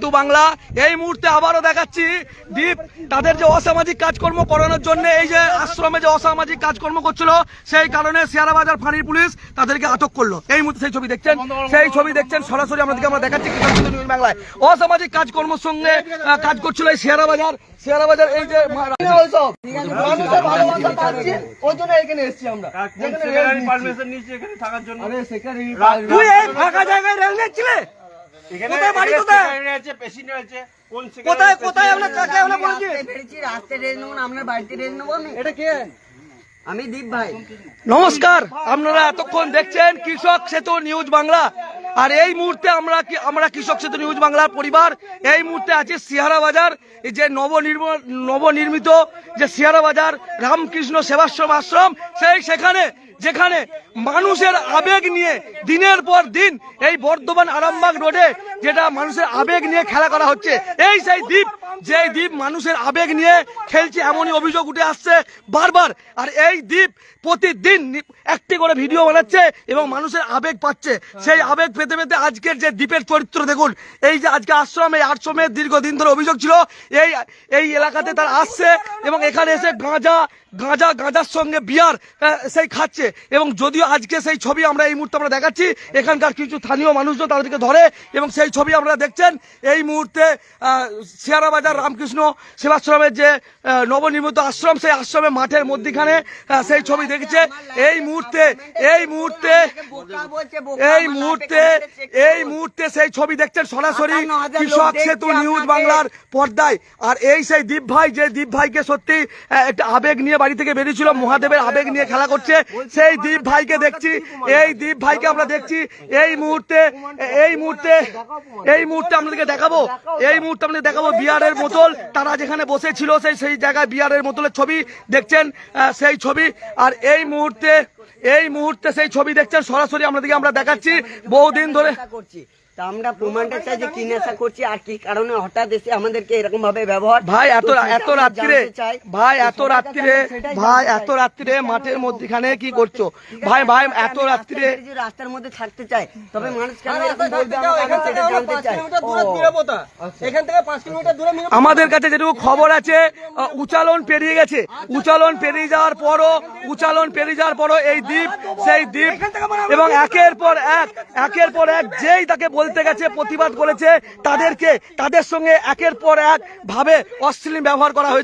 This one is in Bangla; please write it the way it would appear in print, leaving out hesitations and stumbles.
সেতু বাংলা। এই মুহূর্তে আবারও দেখাচ্ছি দীপ তাদের যে অসামাজিক কাজকর্ম করানোর জন্য এই যে আশ্রমে যে অসামাজিক কাজকর্ম করছিল সেই কারণে শেয়ারাবাজার ফাঁড়ির পুলিশ তাদেরকে আটক করলো। এই মুহূর্তে সেই ছবি দেখছেন সরাসরি আমরা দেখাচ্ছি নিউজ বাংলায়। অসামাজিক কাজকর্মের সঙ্গে কাজ করছিল এই শেয়ারাবাজার এই যে ফাঁকা জায়গায় রেল নিচ্ছিলে নমস্কার, আপনারা এতক্ষণ দেখছেন কৃষক সেতু নিউজ বাংলা। আর এই মুহূর্তে আমরা কৃষক সেতু নিউজ বাংলার পরিবার এই মুহূর্তে আছি শেয়ারাবাজার যে নবনির্মিত যে শেয়ারাবাজার রামকৃষ্ণ সেবাশ্রম আশ্রম যেখানে মানুষের আবেগ নিয়ে দিনের পর দিন এই বর্ধমান আরামবাগ রোডে যেটা মানুষের আবেগ নিয়ে খেলা করা হচ্ছে, এই সেই দ্বীপ যে দ্বীপ মানুষের আবেগ নিয়ে খেলছে এমনই অভিযোগ উঠে আসছে বারবার। আর এই দ্বীপ প্রতিদিন একটি করে ভিডিও বানাচ্ছে এবং মানুষের আবেগ পাচ্ছে। সেই আবেগ পেতে পেতে আজকের যে দ্বীপের চরিত্র দেখুন। এই যে আজকে আশ্রমের দীর্ঘদিন ধরে অভিযোগ ছিল এই এলাকাতে তারা আসছে এবং এখানে এসে গাঁজার সঙ্গে বিয়ার সেই খাচ্ছে। এবং যদিও আজকে সেই ছবি আমরা এই মুহূর্তে আমরা দেখাচ্ছি, এখানকার কিছু স্থানীয় মানুষজন তাদেরকে ধরে এবং সেই ছবি আপনারা দেখছেন এই মুহূর্তে শেয়ারাবাজার রামকৃষ্ণ সেবাশ্রমের যে নবনির্মিত আশ্রম সেই আশ্রমের মাঠের মধ্যখানে সেই ছবি দেখেছে। এই মুহূর্তে সেই ছবি দেখছেন সরাসরি কৃষক সেতু নিউজ বাংলার পর্দায়। আর এই সেই দীপ ভাই, যে দীপ ভাইকে সত্যি একটা আবেগ নিয়ে বাড়ি থেকে বেরিয়েছিল, মহাদেবের আবেগ নিয়ে খেলা করছে, সেই দীপ ভাইকে দেখছি। এই দীপ ভাইকে আমরা দেখছি এই মুহূর্তে আপনাদেরকে দেখাবো বিয়ারের বোতল তারা যেখানে বসেছিল সেই জায়গায় বিয়ারের বোতলের ছবি দেখছেন সেই ছবি। আর এই মুহূর্তে সেই ছবি দেখছেন সরাসরি আমরা দেখাচ্ছি বহুদিন ধরে। আমরা প্রমাণটা চাই যে কি নেশা করছি আর কি কারণে হঠাৎ এসে আমাদেরকে এরকম ভাবে ব্যবহার। ভাই এত রাত্রিরে মাঠের মধ্যখানে কি করছো ভাই? এত রাত্রিরে রাস্তার মধ্যে থাকতে চাই, তবে মানুষ কেন এরকম বলবে আমরা সেটা জানতে চাই। আমাদের কাছে যেটুকু খবর আছে উচালন পেরিয়ে গেছে, উচালন পেরিয়ে যাওয়ার পরও এই দ্বীপ সেই দ্বীপ এবং একের পর এক যেই তাকে বলতে গেছে প্রতিবাদ করেছে তাদের সঙ্গে একের পর এক ভাবে অশ্লীল ব্যবহার করা হয়েছে।